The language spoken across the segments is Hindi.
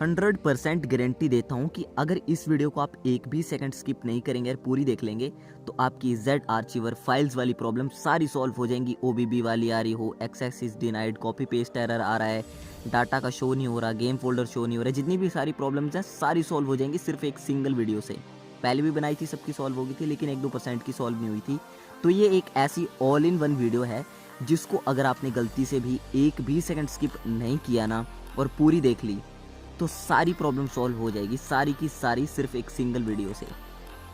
100% गारंटी देता हूँ कि अगर इस वीडियो को आप एक भी सेकंड स्किप नहीं करेंगे और पूरी देख लेंगे तो आपकी जेड आर्चिवर फाइल्स वाली प्रॉब्लम सारी सॉल्व हो जाएंगी। ओबीबी वाली आ रही हो, access is denied, copy paste error आ रहा है, डाटा का शो नहीं हो रहा, गेम फोल्डर शो नहीं हो रहा, जितनी भी सारी प्रॉब्लम्स हैं सारी सॉल्व हो जाएंगी सिर्फ एक सिंगल वीडियो से। पहले भी बनाई थी, सबकी सॉल्व हो गई थी, लेकिन 1-2% की सॉल्व नहीं हुई थी। तो ये एक ऐसी ऑल इन वन वीडियो है जिसको अगर आपने गलती से भी एक भी सेकंड स्किप नहीं किया ना और पूरी देख ली तो सारी प्रॉब्लम सॉल्व हो जाएगी, सारी की सारी सिर्फ एक सिंगल वीडियो से।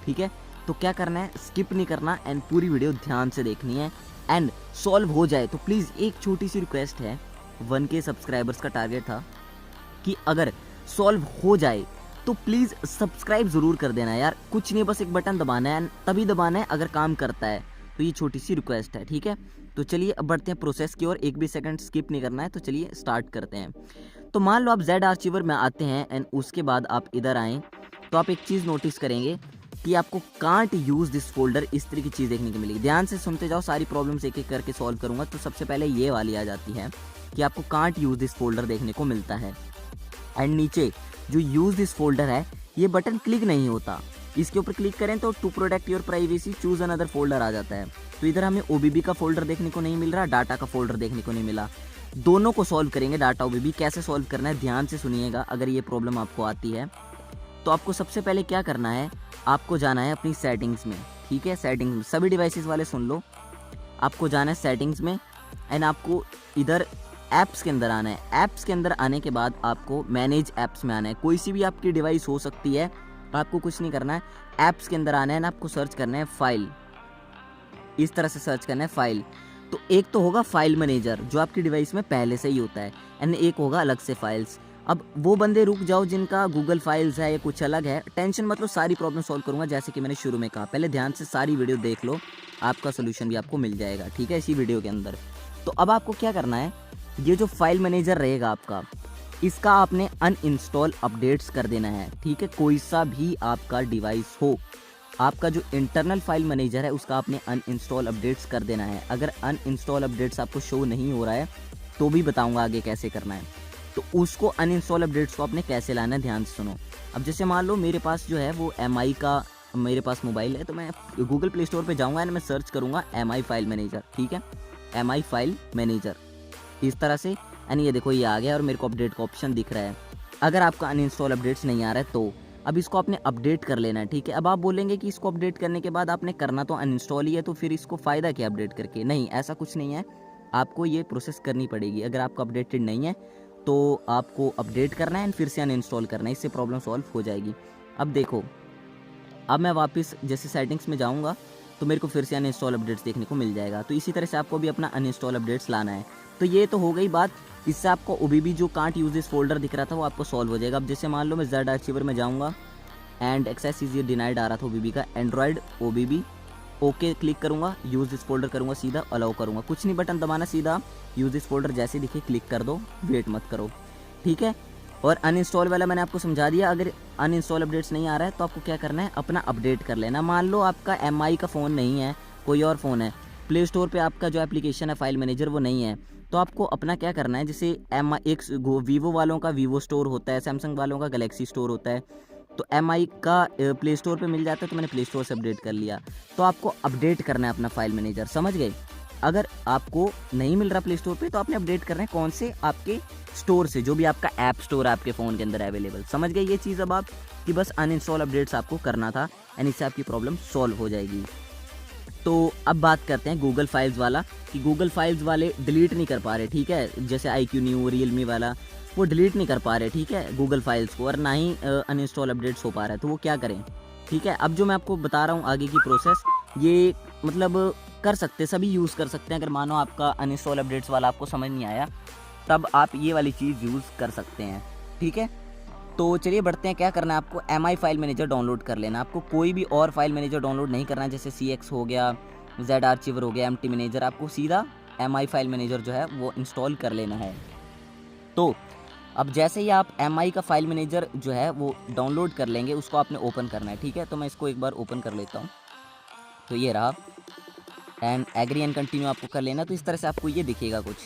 ठीक है, तो क्या करना है, स्किप नहीं करना एंड पूरी वीडियो ध्यान से देखनी है एंड सॉल्व हो जाए तो प्लीज़ एक छोटी सी रिक्वेस्ट है, 1K सब्सक्राइबर्स का टारगेट था कि अगर सॉल्व हो जाए तो प्लीज़ सब्सक्राइब ज़रूर कर देना यार। कुछ नहीं, बस एक बटन दबाना है, तभी दबाना है अगर काम करता है। तो ये छोटी सी रिक्वेस्ट है, ठीक है। तो चलिए अब बढ़ते हैं प्रोसेस की ओर, एक भी सेकंड स्किप नहीं करना है। तो चलिए स्टार्ट करते हैं। तो मान लो आप जेड आर्चिवर में आते हैं एंड उसके बाद आप इधर आएँ तो आप एक चीज़ नोटिस करेंगे कि आपको कांट यूज़ दिस फोल्डर, इस तरह की चीज़ देखने को मिलेगी। ध्यान से सुनते जाओ, सारी प्रॉब्लम्स एक एक करके सॉल्व करूँगा। तो सबसे पहले ये वाली आ जाती है कि आपको कांट यूज़ दिस फोल्डर देखने को मिलता है एंड नीचे जो यूज़ दिस फोल्डर है ये बटन क्लिक नहीं होता। इसके ऊपर क्लिक करें तो to protect your privacy choose another folder आ जाता है। तो इधर हमें ओबीबी का फोल्डर देखने को नहीं मिल रहा, डाटा का फोल्डर देखने को नहीं मिला। दोनों को सॉल्व करेंगे, डाटा ओबीबी कैसे सॉल्व करना है ध्यान से सुनिएगा। अगर ये प्रॉब्लम आपको आती है तो आपको सबसे पहले क्या करना है, आपको जाना है अपनी सेटिंग्स में। ठीक है, सेटिंग्स में सभी डिवाइसेस वाले सुन लो, आपको जाना है सेटिंग्स में एंड आपको इधर ऐप्स के अंदर आना है। ऐप्स के अंदर आने के बाद आपको मैनेज ऐप्स में आना है। कोई सी भी आपकी डिवाइस हो सकती है, आपको कुछ नहीं करना है, ऐप्स के अंदर आना है ना, आपको सर्च करना है फाइल। इस तरह से सर्च करना है फाइल। तो एक तो होगा फाइल मैनेजर जो आपकी डिवाइस में पहले से ही होता है एंड एक होगा अलग से फाइल्स। अब वो बंदे रुक जाओ जिनका गूगल फाइल्स है या कुछ अलग है, टेंशन मतलब सारी प्रॉब्लम सॉल्व करूंगा जैसे कि मैंने शुरू में कहा। पहले ध्यान से सारी वीडियो देख लो, आपका सोल्यूशन भी आपको मिल जाएगा, ठीक है, इसी वीडियो के अंदर। तो अब आपको क्या करना है, ये जो फाइल मैनेजर रहेगा आपका, इसका आपने अनइंस्टॉल अपडेट्स कर देना है। ठीक है, कोई सा भी आपका डिवाइस हो, आपका जो इंटरनल फाइल मैनेजर है उसका आपने अनइंस्टॉल अपडेट्स कर देना है। अगर अनइंस्टॉल अपडेट्स आपको शो नहीं हो रहा है तो भी बताऊंगा आगे कैसे करना है। तो उसको अनइंस्टॉल अपडेट्स को आपने कैसे लाना है ध्यान से सुनो। अब जैसे मान लो मेरे पास जो है वो MI का मेरे पास मोबाइल है, तो मैं गूगल प्ले स्टोर पर जाऊँगा एंड मैं सर्च करूँगा MI फाइल मैनेजर। ठीक है, MI फाइल मैनेजर इस तरह से एंड ये देखो ये आ गया और मेरे को अपडेट का ऑप्शन दिख रहा है। अगर आपका अनइंस्टॉल अपडेट्स नहीं आ रहा है तो अब इसको आपने अपडेट कर लेना है। ठीक है, अब आप बोलेंगे कि इसको अपडेट करने के बाद आपने करना तो अनइंस्टॉल ही है, तो फिर इसको फ़ायदा क्या अपडेट करके। नहीं, ऐसा कुछ नहीं है, आपको ये प्रोसेस करनी पड़ेगी। अगर आपका अपडेटेड नहीं है तो आपको अपडेट करना है एंड फिर से अनइंस्टॉल करना है, इससे प्रॉब्लम सॉल्व हो जाएगी। अब देखो, अब मैं वापस जैसे सेटिंग्स में जाऊँगा तो मेरे को फिर से अनइंस्टॉल अपडेट्स देखने को मिल जाएगा। तो इसी तरह से आपको भी अपना अनइंस्टॉल अपडेट्स लाना है। तो ये तो हो गई बात, इससे आपको ओबीबी जो कांट यूज दिस फोल्डर दिख रहा था वो आपको सॉल्व हो जाएगा। अब जैसे मान लो मैं जेड आर्चिवर में जाऊँगा एंड एक्सेस इज डिनाइड आ रहा था ओबीबी का, एंड्रॉयड ओबीबी ओके क्लिक करूँगा, यूज़ दिस फोल्डर करूँगा, सीधा अलाउ करूँगा, कुछ नहीं बटन दबाना, सीधा यूज़ दिस फोल्डर जैसे दिखे क्लिक कर दो, वेट मत करो। ठीक है, और अनइंस्टॉल वाला मैंने आपको समझा दिया। अगर अनइंस्टॉल अपडेट्स नहीं आ रहा है तो आपको क्या करना है, अपना अपडेट कर लेना। मान लो आपका MI का फ़ोन नहीं है, कोई और फ़ोन है, प्ले स्टोर पे आपका जो एप्लीकेशन है फाइल मैनेजर वो नहीं है, तो आपको अपना क्या करना है, जैसे एक वीवो वालों का वीवो स्टोर होता है, सैमसंग वालों का गैलेक्सी स्टोर होता है, तो MI का प्ले स्टोर पे मिल जाता है, तो मैंने प्ले स्टोर से अपडेट कर लिया। तो आपको अपडेट करना है अपना फाइल मैनेजर, समझ गए। अगर आपको नहीं मिल रहा प्ले स्टोर पे तो आपने अपडेट करना है कौन से, आपके स्टोर से, जो भी आपका ऐप स्टोर है आपके फ़ोन के अंदर अवेलेबल। समझ गए ये चीज़ अब आप, कि बस अनइंस्टॉल अपडेट्स आपको करना था एंड इससे आपकी प्रॉब्लम सॉल्व हो जाएगी। तो अब बात करते हैं गूगल फाइल्स वाला, कि गूगल फाइल्स वाले डिलीट नहीं कर पा रहे। ठीक है, जैसे IQ न्यू, रियलमी वाला, वो डिलीट नहीं कर पा रहे, ठीक है, गूगल फाइल्स को, और ना ही अनइंस्टॉल अपडेट्स हो पा रहा है, तो वो क्या करें। ठीक है, अब जो मैं आपको बता रहा हूँ आगे की प्रोसेस, ये मतलब कर सकते, सभी यूज़ कर सकते हैं। अगर मानो आपका अनइंस्टॉल अपडेट्स वाला आपको समझ नहीं आया तब आप ये वाली चीज़ यूज़ कर सकते हैं। ठीक है, तो चलिए बढ़ते हैं। क्या करना है आपको, MI फाइल मैनेजर डाउनलोड कर लेना। आपको कोई भी और फाइल मैनेजर डाउनलोड नहीं करना है, जैसे CX हो गया, जेड आर्चिवर हो गया, MT मैनेजर, आपको सीधा MI फाइल मैनेजर जो है वो इंस्टॉल कर लेना है। तो अब जैसे ही आप MI का फाइल मैनेजर जो है वो डाउनलोड कर लेंगे, उसको आपने ओपन करना है। ठीक है, तो मैं इसको एक बार ओपन कर लेता हूँ। तो ये रहा एंड एग्री एंड कंटिन्यू आपको कर लेना। तो इस तरह से आपको ये दिखेगा कुछ।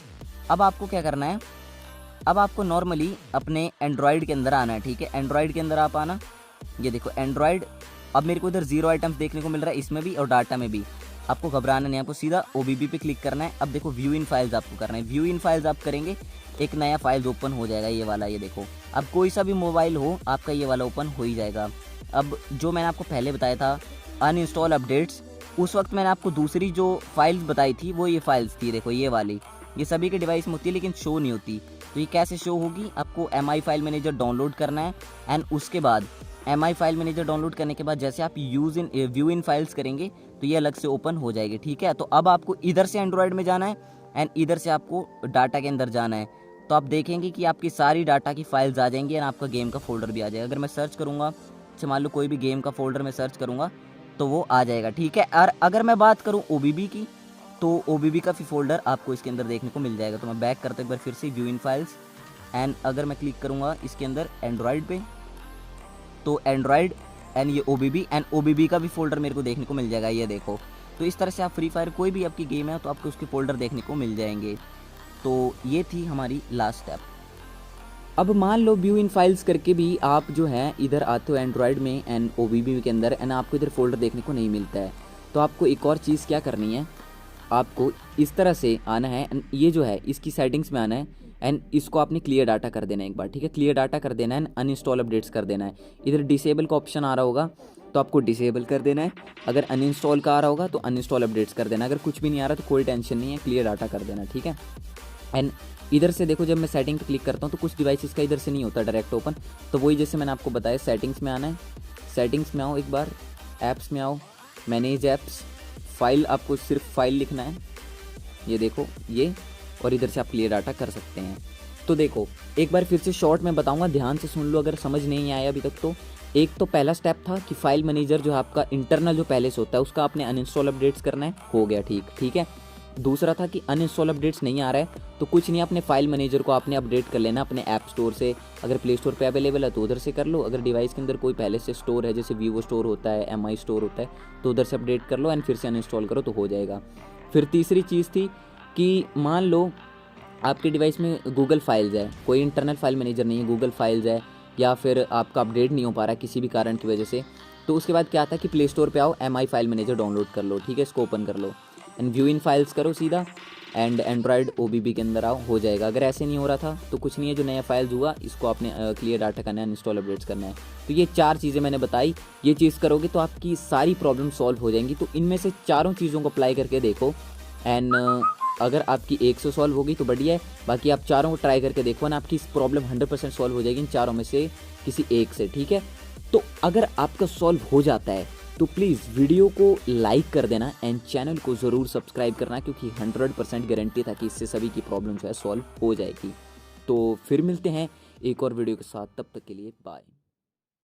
अब आपको क्या करना है, अब आपको नॉर्मली अपने एंड्रॉयड के अंदर आना है, ठीक है। एंड्रॉयड के अंदर आप आना, ये देखो एंड्रॉयड। अब मेरे को इधर 0 आइटम्स देखने को मिल रहा है, इसमें भी और डाटा में भी। आपको घबराना नहीं, आपको सीधा OBB पे क्लिक करना है। अब देखो व्यू इन फाइल्स आपको करना है। व्यू इन फाइल्स आप करेंगे, एक नया फाइल्स ओपन हो जाएगा, ये वाला, ये देखो। अब कोई सा भी मोबाइल हो आपका ये वाला ओपन हो ही जाएगा। अब जो मैंने आपको पहले बताया था अनइंस्टॉल अपडेट्स, उस वक्त मैंने आपको दूसरी जो फाइल्स बताई थी वो ये फाइल्स थी, देखो ये वाली। ये सभी के डिवाइस में होती है लेकिन शो नहीं होती। तो ये कैसे शो होगी, आपको MI फाइल मैनेजर डाउनलोड करना है एंड उसके बाद MI फाइल मैनेजर डाउनलोड करने के बाद जैसे आप व्यू इन फाइल्स करेंगे तो ये अलग से ओपन हो जाएगी, ठीक है। तो अब आपको इधर से एंड्रॉयड में जाना है एंड इधर से आपको डाटा के अंदर जाना है। तो आप देखेंगे कि आपकी सारी डाटा की फाइल्स आ जाएंगी एंड आपका गेम का फोल्डर भी आ जाएगा। अगर मैं सर्च करूँगा, अच्छा मान लो कोई भी गेम का फोल्डर में सर्च करूँगा तो वो आ जाएगा, ठीक है। और अगर मैं बात करूँ OBB की, तो OBB का भी फोल्डर आपको इसके अंदर देखने को मिल जाएगा। तो मैं बैक करता एक बार फिर से व्यू इन फाइल्स एंड अगर मैं क्लिक करूँगा इसके अंदर एंड्रॉयड पे, तो एंड्रॉयड एंड ये OBB का भी फोल्डर मेरे को देखने को मिल जाएगा, ये देखो। तो इस तरह से आप फ्री फायर कोई भी आपकी गेम है तो आपको उसके फोल्डर देखने को मिल जाएंगे। तो ये थी हमारी लास्ट स्टेप। अब मान लो व्यू इन फाइल्स करके भी आप जो है इधर आते हो एंड्रॉयड में एंड OBB के अंदर एंड आपको इधर फोल्डर देखने को नहीं मिलता है, तो आपको एक और चीज़ क्या करनी है, आपको इस तरह से आना है एंड ये जो है इसकी सेटिंग्स में आना है एंड इसको आपने क्लियर डाटा कर देना है एक बार, ठीक है। क्लियर डाटा कर देना है एंड अनइंस्टॉल अपडेट्स कर देना है। इधर डिसेबल का ऑप्शन आ रहा होगा तो आपको डिसेबल कर देना है। अगर अनइंस्टॉल का आ रहा होगा तो अनइंस्टॉल अपडेट्स कर देना। अगर कुछ भी नहीं आ रहा तो कोई टेंशन नहीं है, क्लियर डाटा कर देना, ठीक है। एंड इधर से देखो जब मैं सेटिंग पे क्लिक करता हूँ तो कुछ डिवाइसेस का इधर से नहीं होता डायरेक्ट ओपन, तो वही जैसे मैंने आपको बताया सेटिंग्स में आना है। सेटिंग्स में आओ एक बार, ऐप्स में आओ, मैनेज ऐप्स, फाइल, आपको सिर्फ फाइल लिखना है, ये देखो ये, और इधर से आप क्लियर डाटा कर सकते हैं। तो देखो एक बार फिर से शॉर्ट में बताऊंगा, ध्यान से सुन लो अगर समझ नहीं आया अभी तक तो। एक तो पहला स्टेप था कि फाइल मैनेजर जो है आपका इंटरनल जो पहले से होता है उसका आपने अनइंस्टॉल अपडेट्स करना है, हो गया, ठीक है। दूसरा था कि अनइंस्टॉल अपडेट्स नहीं आ रहा है तो कुछ नहीं, अपने फाइल मैनेजर को आपने अपडेट कर लेना अपने ऐप स्टोर से। अगर प्ले स्टोर पे अवेलेबल है तो उधर से कर लो, अगर डिवाइस के अंदर कोई पहले से स्टोर है जैसे वीवो स्टोर होता है, MI स्टोर होता है, तो उधर से अपडेट कर लो एंड फिर से अनइंस्टॉल करो तो हो जाएगा। फिर तीसरी चीज़ थी कि मान लो आपके डिवाइस में गूगल फाइल्स है, कोई इंटरनल फाइल मैनेजर नहीं है, गूगल फाइल्स है, या फिर आपका अपडेट नहीं हो पा रहा है किसी भी कारण की वजह से, तो उसके बाद क्या आता है कि प्ले स्टोर पे आओ, MI फाइल मैनेजर डाउनलोड कर लो, ठीक है, इसको ओपन कर लो एंड व्यू इन फाइल्स करो सीधा एंड एंड्रॉयड OBB के अंदर आओ, हो जाएगा। अगर ऐसे नहीं हो रहा था तो कुछ नहीं है, जो नया फाइल्स हुआ इसको आपने क्लियर डाटा करना है, इंस्टॉल अपडेट्स करना है। तो ये 4 चीज़ें मैंने बताई, ये चीज़ करोगे तो आपकी सारी प्रॉब्लम सॉल्व हो जाएंगी। तो इनमें से चारों चीज़ों को अप्लाई करके देखो एंड अगर आपकी एक से सॉल्व होगी तो बढ़िया है, बाकी आप चारों को ट्राई करके देखो ना, आपकी इस प्रॉब्लम 100% सॉल्व हो जाएगी इन चारों में से किसी एक से, ठीक है। तो अगर आपका सॉल्व हो जाता है तो प्लीज़ वीडियो को लाइक कर देना एंड चैनल को ज़रूर सब्सक्राइब करना, क्योंकि 100% गारंटी था कि इससे सभी की प्रॉब्लम जो है सॉल्व हो जाएगी। तो फिर मिलते हैं एक और वीडियो के साथ, तब तक के लिए बाय।